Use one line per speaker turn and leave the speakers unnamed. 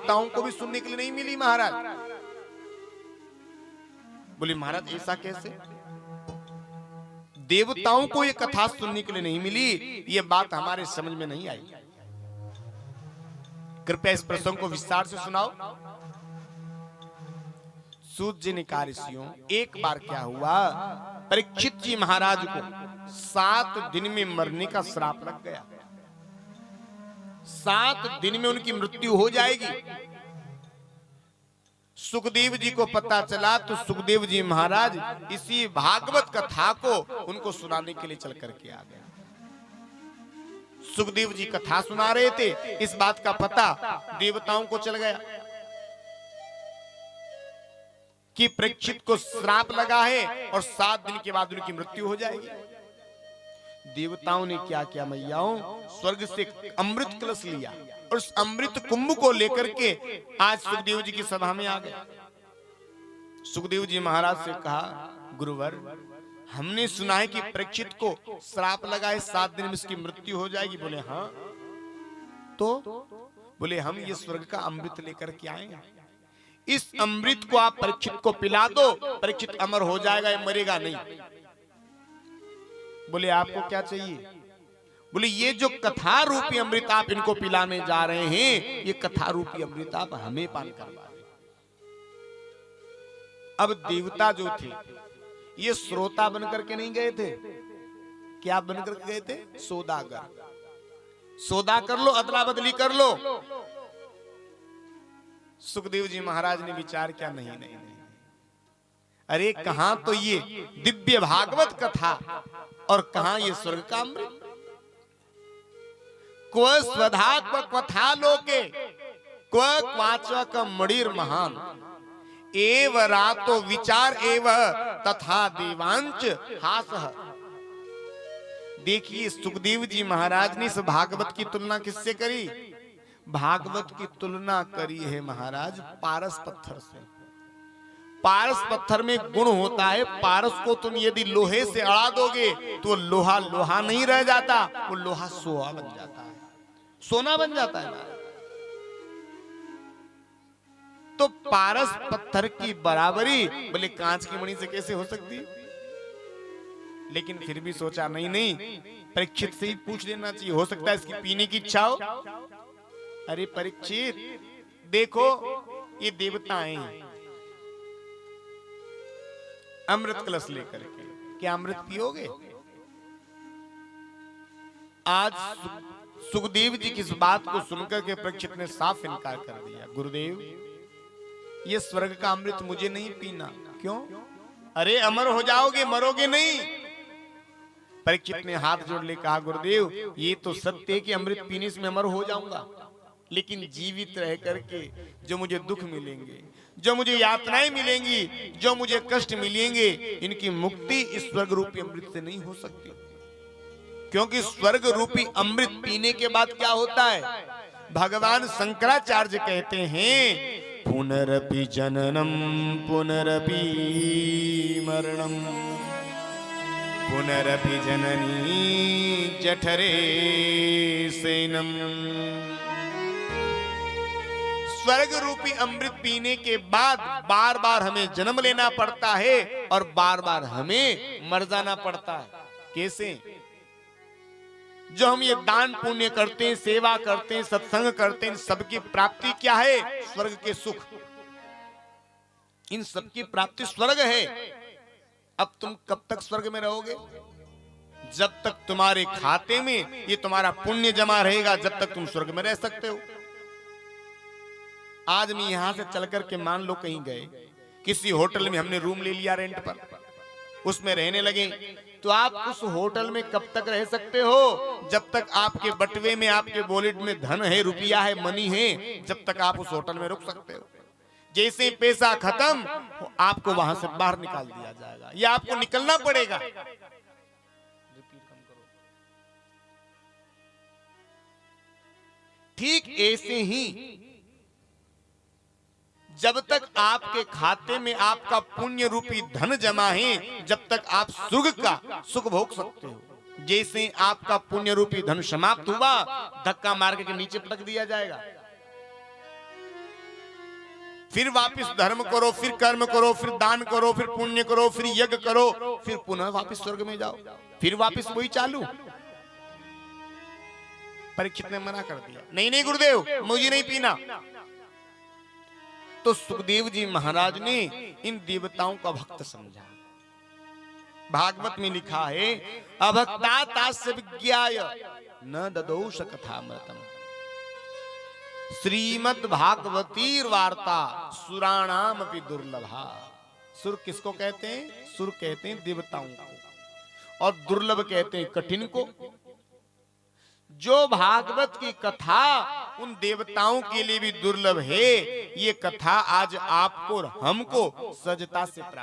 देवताओं को भी सुनने के लिए नहीं मिली महाराज। बोले महाराज ऐसा कैसे? देवताओं को ये कथा सुनने के लिए नहीं मिली, ये बात हमारे समझ में नहीं आई। कृपया इस प्रसंग को विस्तार से सुनाओ। सूत जी ने कहा ऋषियों, एक बार क्या हुआ, परीक्षित जी महाराज को 7 दिन में मरने का श्राप लग गया। 7 दिन में उनकी मृत्यु हो जाएगी। सुखदेव जी को पता चला तो सुखदेव जी महाराज इसी भागवत कथा को उनको सुनाने के लिए चल करके आ गए। सुखदेव जी कथा सुना रहे थे, इस बात का पता देवताओं को चल गया कि परीक्षित को श्राप लगा है और 7 दिन के बाद उनकी मृत्यु हो जाएगी। देवताओं ने क्या किया मैयाओं, स्वर्ग से अमृत कलश लिया और उस अमृत कुंभ को लेकर के आज सुखदेव जी की सभा में आ गए। सुखदेव जी महाराज से कहा, गुरुवर हमने सुना है कि परीक्षित को श्राप लगा है, 7 दिन में इसकी मृत्यु हो जाएगी। बोले हाँ, तो बोले हम ये स्वर्ग का अमृत लेकर के आए, इस अमृत को आप परीक्षित को पिला दो, परीक्षित अमर हो जाएगा, ये मरेगा नहीं। बोले आपको क्या चाहिए? बोले ये जो कथा रूपी अमृत आप इनको पिलाने जा रहे हैं, ये कथा रूपी अमृत आप हमें पान करवा दें। अब देवता जो थे ये श्रोता बनकर के नहीं गए थे, क्या बनकर के गए थे? सौदागर। सौदा कर लो, अदला बदली कर लो। सुखदेव जी महाराज ने विचार किया, नहीं नहीं नहीं, अरे कहां तो ये दिव्य भागवत कथा और कहां ये स्वर्ग का अमृत। क्व स्वधात्मक कथा लोके क्व क्वाचक मणिर महान एव रातो विचार एव तथा देवांच हासः। देखिए सुखदेव जी महाराज ने इस भागवत की तुलना किससे करी? भागवत की तुलना करी है महाराज पारस पत्थर से। पारस पत्थर में गुण होता है, पारस को तुम यदि लोहे से अड़ा दोगे तो लोहा लोहा नहीं रह जाता, वो लोहा सोना बन जाता है, सोना बन जाता है। तो पारस पत्थर की बराबरी बोले कांच की मणि से कैसे हो सकती? लेकिन फिर भी सोचा नहीं नहीं, परीक्षित से ही पूछ लेना चाहिए, हो सकता है इसकी पीने की इच्छा हो। अरे परीक्षित देखो, ये देवता हैं अमृत कलश लेकर के, क्या अमृत पियोगे? आज सुखदेव जी की इस बात को सुनकर के परीक्षित ने साफ इनकार कर दिया, गुरुदेव ये स्वर्ग का अमृत मुझे नहीं पीना। क्यों? अरे अमर हो जाओगे, मरोगे नहीं। परीक्षित ने हाथ जोड़ ले कहा, गुरुदेव ये तो सत्य है कि अमृत पीने से मैं अमर हो जाऊंगा, लेकिन जीवित रह करके जो मुझे दुख मिलेंगे, जो मुझे यातनाएं मिलेंगी, जो मुझे कष्ट मिलेंगे, इनकी मुक्ति इस स्वर्ग रूपी अमृत से नहीं हो सकती। क्योंकि स्वर्ग रूपी अमृत पीने के बाद क्या होता है? भगवान शंकराचार्य कहते हैं, पुनरपि जननम पुनरपि मरणम पुनरपि जननी जठरे सेनम। स्वर्ग रूपी अमृत पीने के बाद बार बार हमें जन्म लेना पड़ता है और बार बार हमें मर जाना पड़ता है। कैसे? जो हम ये दान पुण्य करते हैं, सेवा करते हैं, सत्संग करते हैं, इन सबकी प्राप्ति क्या है? स्वर्ग के सुख। इन सबकी प्राप्ति स्वर्ग है। अब तुम कब तक स्वर्ग में रहोगे? जब तक तुम्हारे खाते में ये तुम्हारा पुण्य जमा रहेगा, जब तक तुम स्वर्ग में रह सकते हो। आज मैं यहां से चल करके मान लो कहीं गए, किसी होटल में हमने रूम ले लिया रेंट पर, उसमें रहने लगे, तो आप उस होटल में कब तक रह सकते हो? जब तक आपके बटवे में, आपके वॉलेट में धन है, रुपया है, मनी है, जब तक आप उस होटल में रुक सकते हो। जैसे पैसा खत्म, आपको वहां से बाहर निकाल दिया जाएगा, या आपको निकलना पड़ेगा। ठीक ऐसे ही जब तक आपके खाते में आपका पुण्य रूपी धन जमा है, जब तक आप स्वर्ग का सुख भोग सकते हो। जैसे आपका पुण्य रूपी धन समाप्त हुआ, धक्का मार के नीचे पटक दिया जाएगा। फिर वापस धर्म करो, फिर कर्म करो, फिर दान करो, फिर पुण्य करो, फिर यज्ञ करो, फिर पुनः वापस स्वर्ग में जाओ, फिर वापस वही चालू। परीक्षित ने मना कर दिया, नहीं नहीं गुरुदेव, मुझे नहीं पीना। तो सुखदेव जी महाराज ने इन देवताओं का भक्त समझा। भागवत में लिखा है, अभक्ता तास्य विज्ञाय न ददोष कथामृतम। श्रीमद् भागवती वार्ता सुराणाम अपि दुर्लभा। सुर किसको कहते हैं? सुर कहते हैं देवताओं को, और दुर्लभ कहते हैं कठिन को। जो भागवत की कथा उन देवताओं के लिए भी दुर्लभ है, ये कथा आज आपको और हमको सहजता से प्राप्त